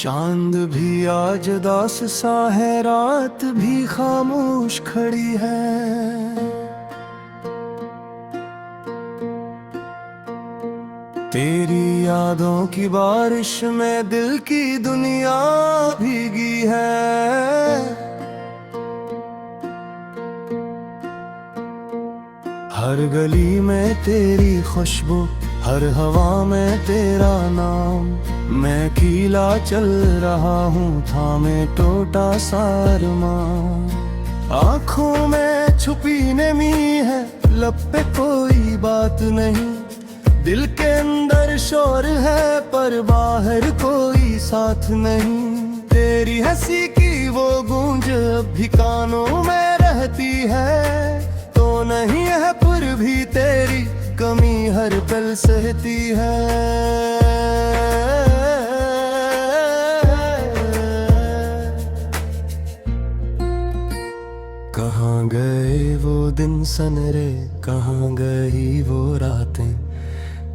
चांद भी आज दास सा है, रात भी खामोश खड़ी है। तेरी यादों की बारिश में दिल की दुनिया भीगी है। हर गली में तेरी खुशबू, हर हवा में तेरा नाम। मैं कीला चल रहा हूँ थामे टूटा सारमा। आँखों में छुपी नमी है, लब पे कोई बात नहीं। दिल के अंदर शोर है पर बाहर कोई साथ नहीं। तेरी हंसी की वो गूंज भी कानों में रहती है। तो नहीं है पर भी तेरी कमी हर पल सहती है। कहाँ गए वो दिन सनरे, कहाँ गई वो रातें।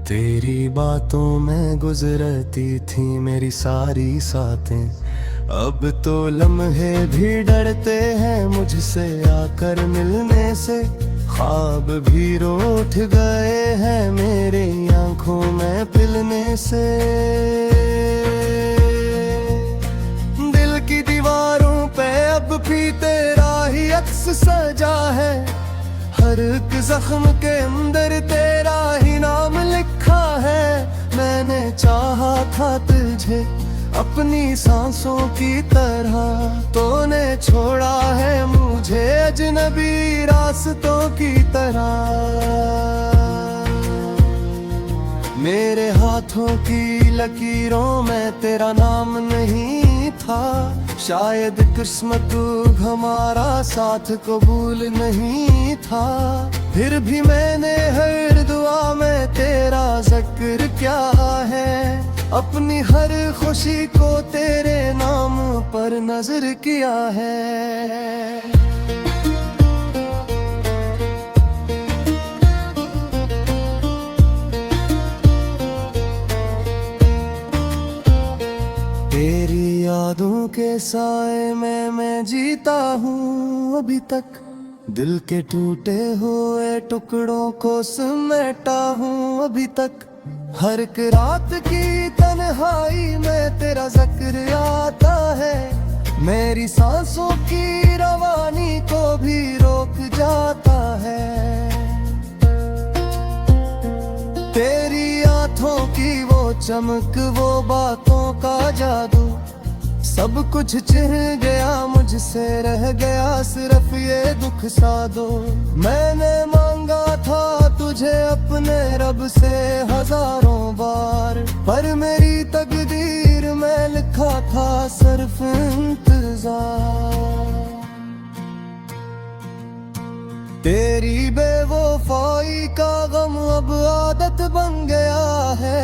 तेरी बातों में गुजरती थी मेरी सारी साथें। अब तो लम्हे भी डरते हैं मुझसे आकर मिलने से। ख्वाब भी रूठ गए हैं मेरी आंखों में पिलने से। दिल की दीवारों पे अब भी तेरा ही अक्स सजा है। हर एक जख्म के अंदर तेरा ही नाम लिखा है। मैंने चाहा था तुझे अपनी सांसों की तरह, तूने छोड़ा है मुझे अजनबी रास्तों की तरह। मेरे हाथों की लकीरों में तेरा नाम नहीं था। शायद किस्मत हमारा साथ कबूल नहीं था। फिर भी मैंने हर दुआ में तेरा जिक्र किया है। अपनी हर खुशी को तेरे नाम पर नजर किया है। तेरी यादों के साए में मैं जीता हूँ अभी तक। दिल के टूटे हुए टुकड़ों को समेटा हूँ अभी तक। हर एक रात की तन्हाई में तेरा जिक्र आता है। मेरी सांसों की रवानी को भी रोक जाता है। तेरी आँखों की वो चमक, वो बातों का जादू, सब कुछ छिन गया मुझसे, रह गया सिर्फ ये दुख सादो। मैंने मांगा था तुझे अपने रब से हजारों बार, पर मेरी तकदीर में लिखा था सिर्फ इंतजार। तेरी बेवफाई का गम अब आदत बन गया है।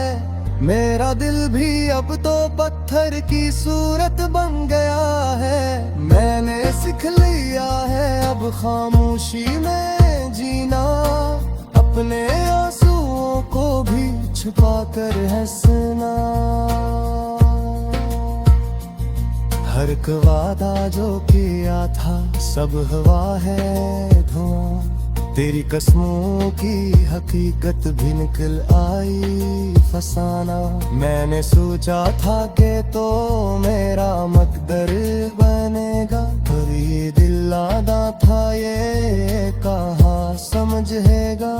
मेरा दिल भी अब तो पत्थर की सूरत बन गया है। मैंने सीख लिया है अब खामोशी में जीना, अपने आंसुओं को भी छुपा कर हंसना। हर एक वादा जो किया था सब हवा है धुआं। तेरी कसमों की हकीकत भी निकल आई फसाना। मैंने सोचा था कि तो मेरा मकदर बनेगा, पर ये दिल लादा था ये कहाँ समझेगा।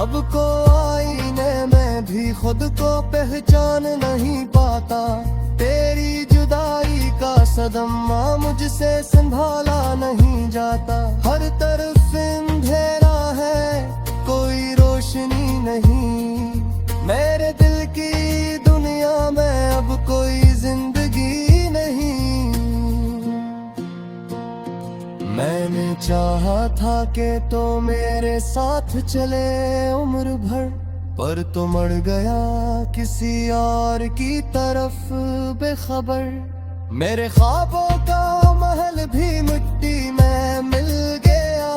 अब को आईने में भी खुद को पहचान नहीं पाता। तेरी जुदाई का सदमा मुझसे संभाला नहीं जाता। हर तरफ अंधेरा है, कोई रोशनी नहीं। मेरे दिल की दुनिया में अब कोई जिंदगी नहीं। मैंने चाहा था कि तो मेरे साथ चले उम्र भर, पर तो मर गया किसी और की तरफ बेखबर। मेरे ख्वाबों का महल भी मिट्टी में मिल गया।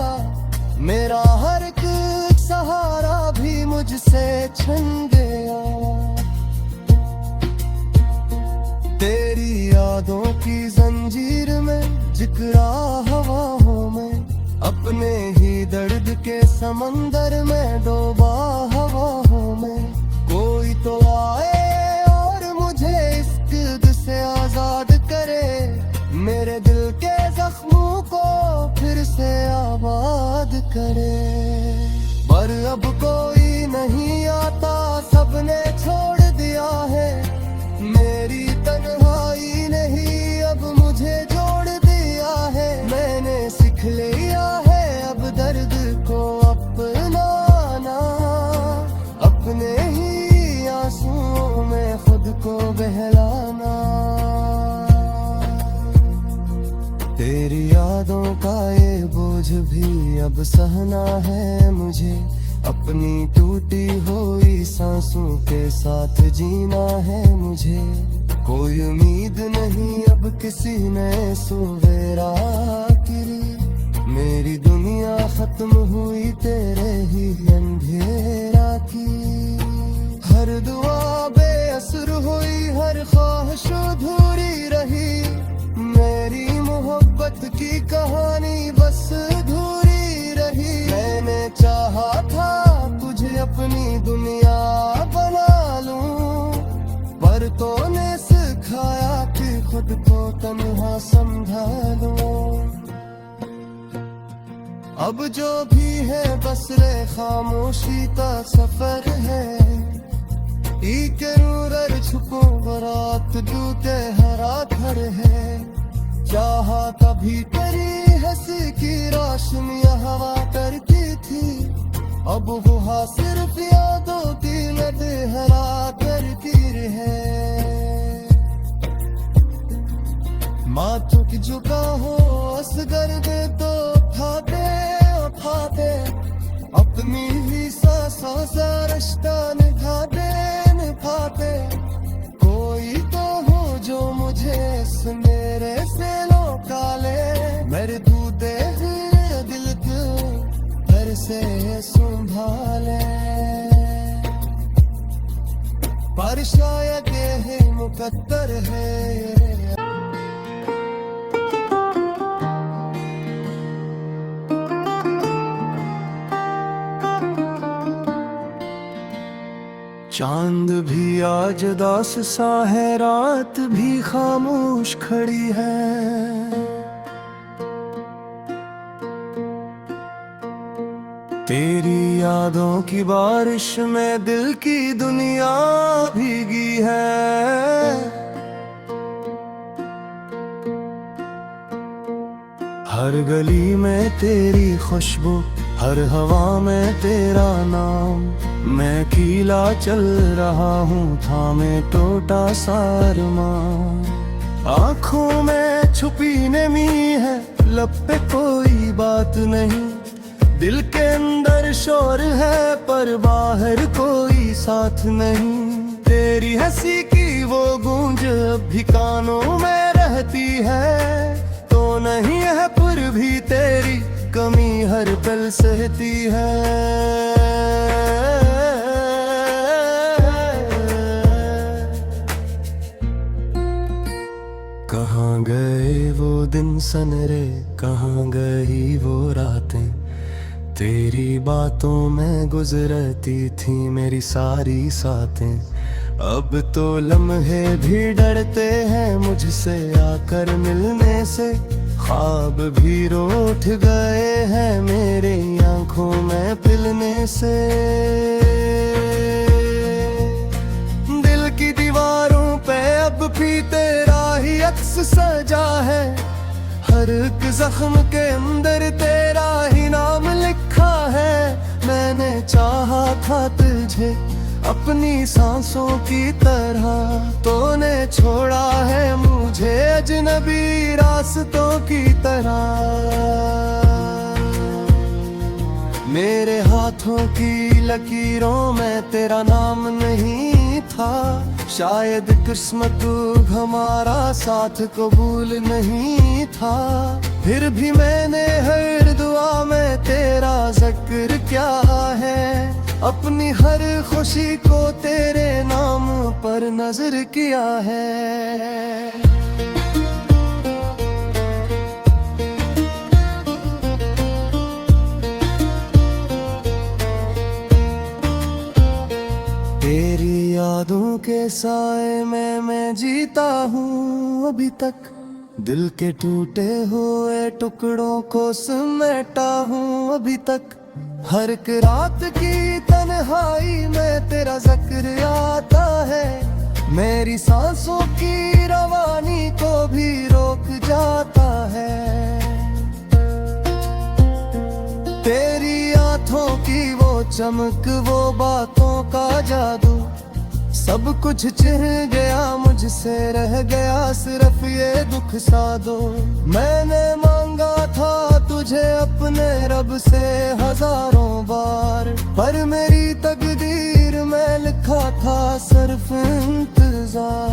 मेरा हर एक सहारा भी मुझसे छिन गया। की जंजीर में जिकरा हवाओं में, अपने ही दर्द के समंदर में डूबा हवाओं में। कोई तो आए और मुझे इस गिल्द से आजाद करे, मेरे दिल के जख्मों को फिर से आबाद करे। पर अब कोई नहीं आता, सबने छोड़ दिया है, मेरी तन्हाई नहीं अब मुझे जोड़ दिया है। मैंने सीख लिया है अब दर्द को अपनाना, अपने ही आंसुओं में खुद को बहलाना। तेरी यादों का ये बोझ भी अब सहना है मुझे, अपनी टूटी हुई सांसों के साथ जीना है मुझे। कोई उम्मीद नहीं अब किसी नए सवेरा की, मेरी दुनिया खत्म हुई तेरे ही अंधेरा की। हर दुआ बेअसर हुई, हर ख्वाहिश अधूरी रही, मेरी मोहब्बत की कहानी बस अधूरी रही। मैंने चाहा था तुझे अपनी दुनिया बना लूं, पर तूने सिखाया कि खुद को तन्हा समझा लूं। अब जो भी है बस रे खामोशी का सफर है, इकरूर छुपो बरात डूते हरा घर है। चाहा कभी तेरी हंसी की रोशनी हवा करती थी, अब वो सिर्फ यादों की लटहरा करती है। माथों की झुका हो असगर दे तो उठाते, अपनी ही सांसों से रिश्ता निभाते। कोई तो हो जो मुझे इस मेरे से लौटा ले, मेरे दूधे दिल को घर से संभाले। पर शायद ये मुकद्दर है। चांद भी आज दास सा है, रात भी खामोश खड़ी है। तेरी यादों की बारिश में दिल की दुनिया भीगी है। हर गली में तेरी खुशबू, हर हवा में तेरा नाम, मैं कीला चल रहा हूँ थामे टूटा सारमां। आँखों में छुपी नमी है, लब पे कोई बात नहीं, दिल के अंदर शोर है पर बाहर कोई साथ नहीं। तेरी हंसी की वो गूंज अब भी कानों में रहती है, तो नहीं है पर भी तेरी कमी हर पल सहती है। कहाँ गए वो दिन सनरे, कहाँ गई वो रातें, तेरी बातों में गुजरती थी मेरी सारी साथें। अब तो लम्हे भी डरते हैं मुझसे आकर मिलने से, ख्वाब भी रूठ गए हैं मेरी आंखों में पिलने से। दिल की दीवारों पे अब भी तेरा ही अक्स सजा है, हर एक जख्म के अंदर तेरा ही नाम लिखा है। मैंने चाहा था तुझे अपनी सांसों की तरह, तूने छोड़ा है मुझे अजनबी रास्तों की तरह। मेरे हाथों की लकीरों में तेरा नाम नहीं था, शायद किस्मत हमारा साथ कबूल नहीं था। फिर भी मैंने हर दुआ में तेरा जिक्र क्या है, अपनी हर खुशी को तेरे नाम पर नजर किया है। साए में मैं जीता हूँ अभी तक, दिल के टूटे हुए टुकड़ों को समेटा हूँ अभी तक। हर एक रात की तन्हाई में तेरा जिक्र आता है, मेरी सांसों की रवानी को भी रोक जाता है। तेरी आंखों की वो चमक, वो बातों का जादू, सब कुछ छिन गया मुझसे, रह गया सिर्फ ये दुख सादो। मैंने मांगा था तुझे अपने रब से हजारों बार, पर मेरी तकदीर में लिखा था सिर्फ इंतजार।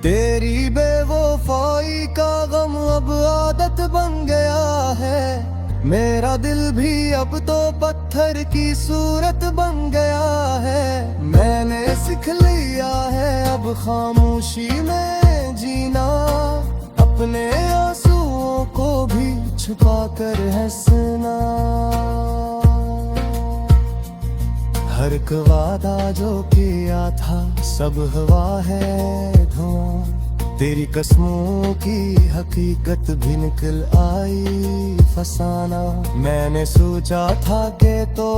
तेरी बेवफाई का गम अब आदत बन गया है, मेरा दिल भी अब तो पत्थर की सूरत बन गया है। मैंने सीख लिया है अब खामोशी में जीना, अपने आंसुओं को भी छुपा कर हंसना। हर एक वादा जो किया था सब हवा है धुआं, तेरी कसमों की हकीकत भी निकल आई फसाना। मैंने सोचा था कि तो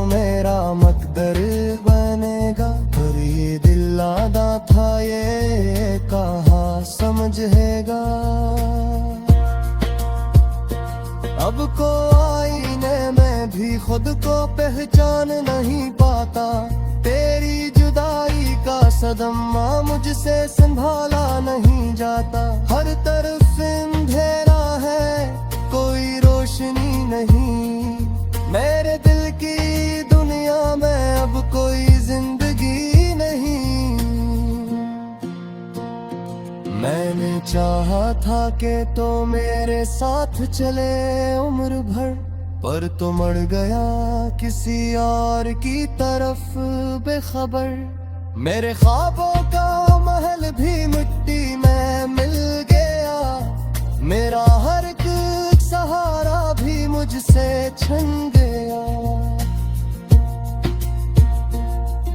मेरा मकदर बनेगा, पर ये दिल लादा था ये कहाँ समझेगा। अब को आईने में भी खुद को पहचान नहीं पाता, तेरी जुदाई का सदमा मुझसे संभाला नहीं जाता। हर तरफ अंधेरा है, कोई रोशनी नहीं, मेरे दिल की दुनिया में अब कोई जिंदगी नहीं। मैंने चाहा था कि तो मेरे साथ चले उम्र भर, पर तो मर गया किसी और की तरफ बेखबर। मेरे ख्वाबों का महल भी मिट्टी में मिल गया, मेरा हर एक सहारा भी मुझसे छिन गया।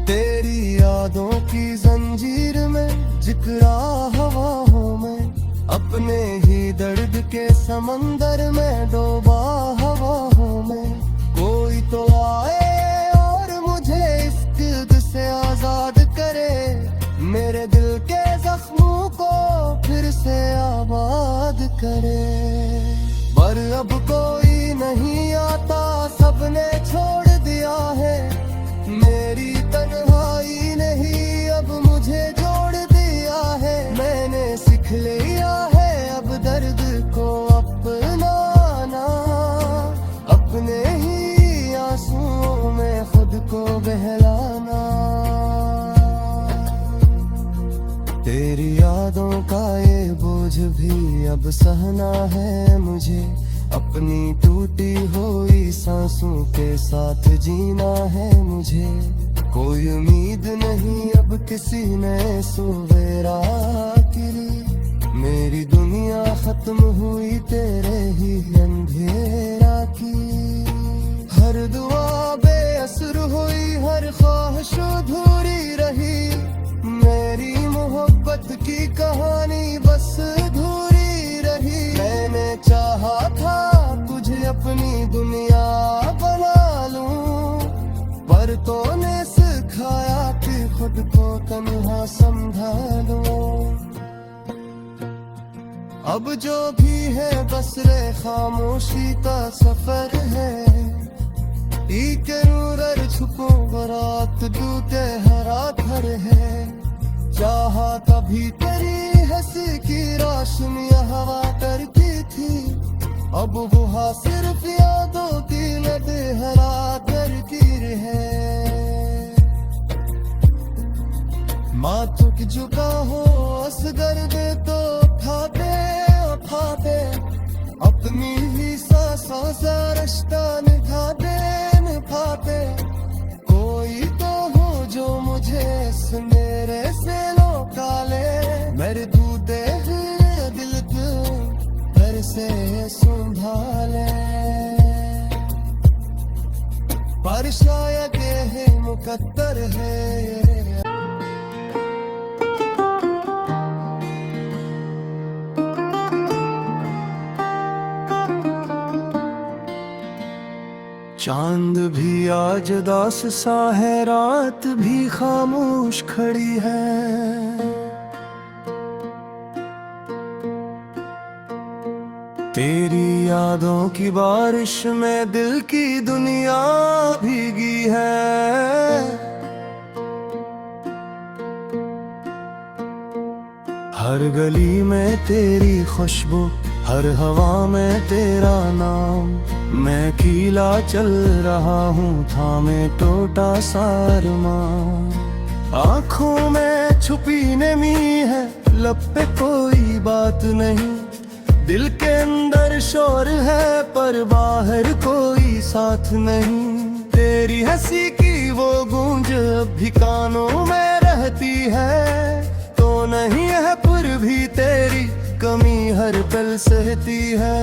तेरी यादों की जंजीर में जिकरा हवाओं में, अपने ही दर्द के समंदर में डूबा हवाओं में। कोई तो आए और मुझे इस क़िद से आजाद करे, मेरे दिल के जख्मों को फिर से आबाद करे। पर अब कोई नहीं आता, सबने छोड़ दिया है, मेरी तन्हाई नहीं अब मुझे जोड़ दिया है। मैंने सीख लिया है अब दर्द को अपनाना, अपने ही आंसुओं में खुद को बहलाना। तेरी यादों का ये बोझ भी अब सहना है मुझे, अपनी टूटी हुई सांसों के साथ जीना है मुझे। कोई उम्मीद नहीं अब किसी नए सवेरा की, मेरी दुनिया खत्म हुई तेरे ही अंधेरा की। हर दुआ बेअसर हुई, हर ख्वाहिश अधूरी रही, मेरी मोहब्बत की कहानी बस अधूरी रही। मैंने चाहा था तुझे अपनी दुनिया बना लूं, पर तूने सिखाया कि खुद को तन्हा समझा लूं। अब जो भी है बस रे खामोशी का सफर है, इकरूर छुपो रात डूते हरा घर है। चाहा तभी तेरी हंसी की रोशनी हवा करती थी, अब वो सिर्फ यादों की लड़े हरा करती है। माँ चुक झुका हो असगर दे तो उठाते, अपनी ही सांसों से रिश्ता निभाते। कोई तो हो जो मुझे मेरे से लौटा ले, मेरे दूधे दिल को घर से संभाले। पर शायद ये मुकद्दर अत्तर है। चांद भी आज दास सा है, रात भी खामोश खड़ी है। तेरी यादों की बारिश में दिल की दुनिया भीगी है। हर गली में तेरी खुशबू, हर हवा में तेरा नाम। मैं अकेला चल रहा हूँ थामे टूटा सारमां। आँखों में छुपी नमी है, लब पे कोई बात नहीं। दिल के अंदर शोर है पर बाहर कोई साथ नहीं। तेरी हंसी की वो गूंज अब भी कानों में रहती है। तो नहीं है पर भी तेरी कमी हर पल सहती है।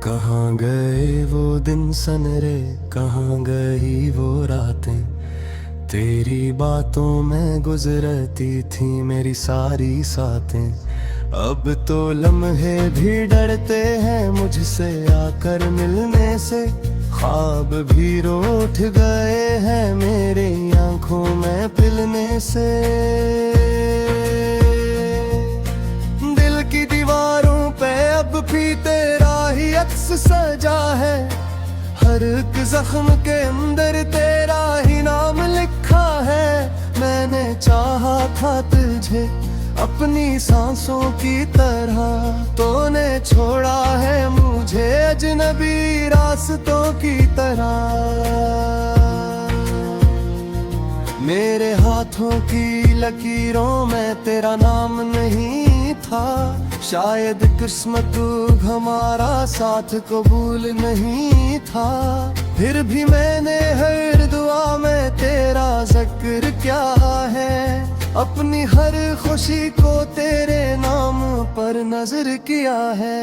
कहाँ गए वो दिन सनरे, कहाँ गई वो रातें। तेरी बातों में गुजरती थी मेरी सारी साथें। अब तो लम्हे भी डरते हैं मुझसे आकर मिलने से। ख्वाब भी रूठ गए हैं मेरी आंखों में पिलने से। दिल की दीवारों पे अब भी तेरा ही अक्स सजा है। हर एक जख्म के अंदर तेरा ही नाम लिखा है। मैंने चाहा था तुझे अपनी सांसों की तरह, तूने छोड़ा है मुझे अजनबी रास्तों की तरह। मेरे हाथों की लकीरों में तेरा नाम नहीं था। शायद किस्मत हमारा साथ कबूल नहीं था। फिर भी मैंने हर दुआ में तेरा जिक्र किया है। अपनी हर खुशी को तेरे नाम पर नजर किया है।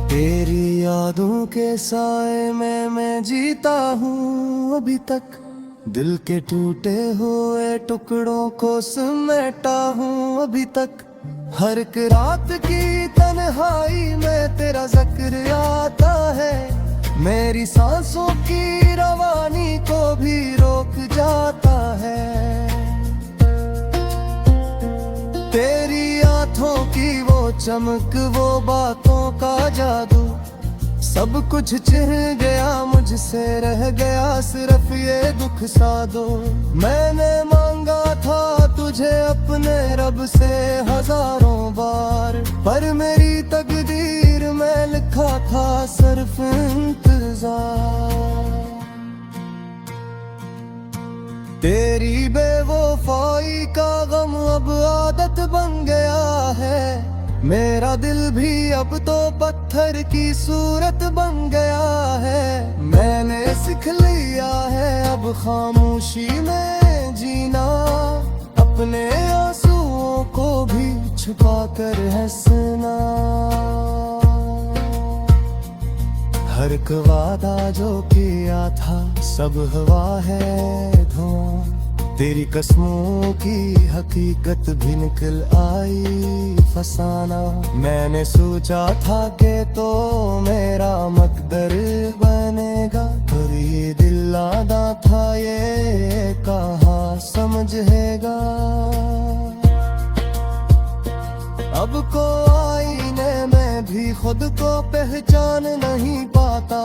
तेरी यादों के साए में मैं जीता हूँ अभी तक। दिल के टूटे हुए टुकड़ों को समेटा हूँ अभी तक। हर एक रात की तन्हाई में तेरा जिक्र आता है। मेरी सांसों की रवानी को भी रोक जाता है। तेरी आँखों की वो चमक, वो बातों का जादू, सब कुछ छिन गया मुझसे, रह गया सिर्फ ये दुख सा दो। मैंने मांगा था तुझे अपने रब से हजारों बार, पर मेरी तकदीर में लिखा था सिर्फ इंतजार। तेरी बेवफाई का गम अब आदत बन गया है। मेरा दिल भी अब तो पत्थर की सूरत बन गया है। मैंने सीख लिया है अब खामोशी में जीना, अपने आंसुओं को भी छुपा कर हंसना। हर एक वादा जो किया था सब हवा है धुआं। तेरी कसमों की हकीकत भी निकल आई फसाना। मैंने सोचा था कि तो मेरा मकदर बनेगा, पर ये दिल आदा था ये कहाँ समझेगा। अब को आईने में भी खुद को पहचान नहीं पाता।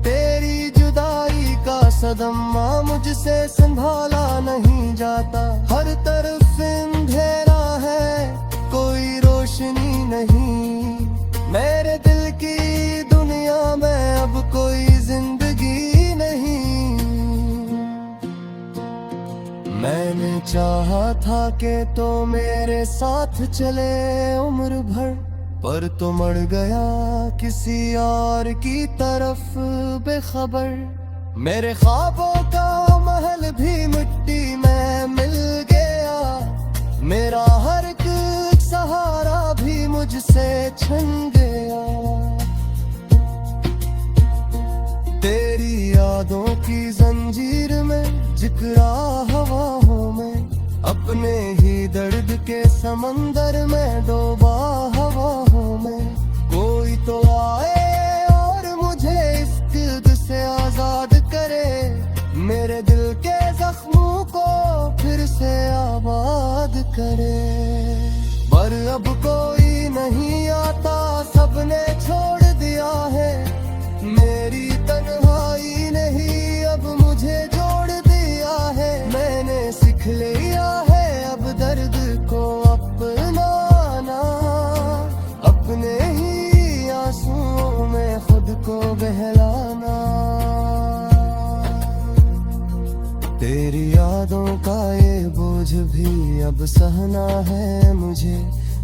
तेरी जुदाई का सदमा मुझसे संभाला नहीं जाता। हर तरफ अंधेरा है, कोई रोशनी नहीं। मेरे दिल की दुनिया में अब कोई जिंदगी नहीं। मैंने चाहा था कि तो मेरे साथ चले उम्र भर, पर तो मर गया किसी और की तरफ बेखबर। मेरे ख्वाबों का महल भी मिट्टी में मिल गया, मेरा हर एक सहारा भी मुझसे छिन गया। तेरी यादों की जंजीर में जिकरा हवाओं में, अपने ही दर्द के समंदर में डूबा हवाओं में। कोई तो आए और मुझे इस क़िद से आजाद करे, मेरे दिल के जख्मों को फिर से आबाद करे। पर अब कोई नहीं आता, सबने छोड़ दिया है, मेरी तन्हाई ने ही अब मुझे जोड़ दिया है। मैंने सीख लिया है अब दर्द को अपनाना, अपने ही आंसुओं में खुद को बहलाना। तेरी यादों का ये बोझ भी अब सहना है मुझे,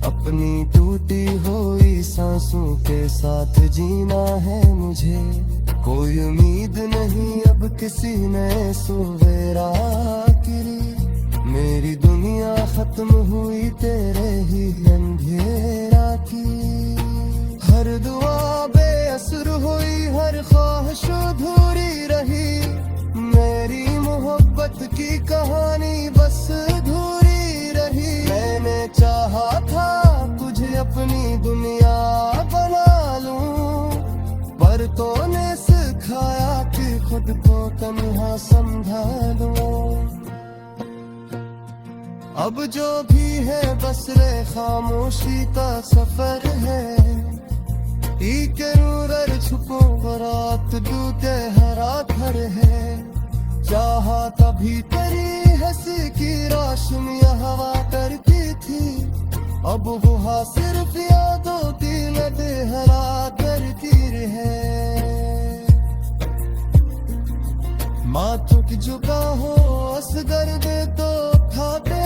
अपनी टूटी हुई सांसों के साथ जीना है मुझे। कोई उम्मीद नहीं अब किसी नए सवेरा की, मेरी दुनिया खत्म हुई तेरे ही अंधेरा की। हर दुआ बेअसर हुई, हर ख्वाहिश अधूरी रही, मेरी मोहब्बत की कहानी बस अधूरी रही। मैंने चाहा था तुझे अपनी दुनिया बना लूं, पर तूने सिखाया कि खुद को तन्हा संभालूं। अब जो भी है बस रे खामोशी का सफर है, के रूरर छुपो रात डूते हरा घर है। चाहा तभी तेरी हंसी की रोशनी हवा करती थी, अब वो सिर्फ यादों की लटे हरा करती रहे। माथों की झुका हो असगर दे तो खाते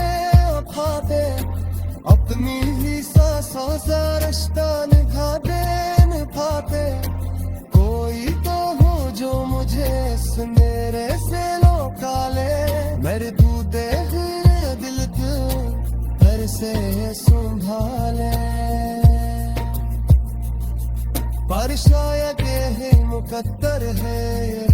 खाते, अपनी ही सांसों से रिश्ता निभाते। कोई तो हो जो मुझे इस मेरे से लौटा ले, मेरे दूधे हुए दिल को घर से संभाले। पर शायद ये मुकद्दर है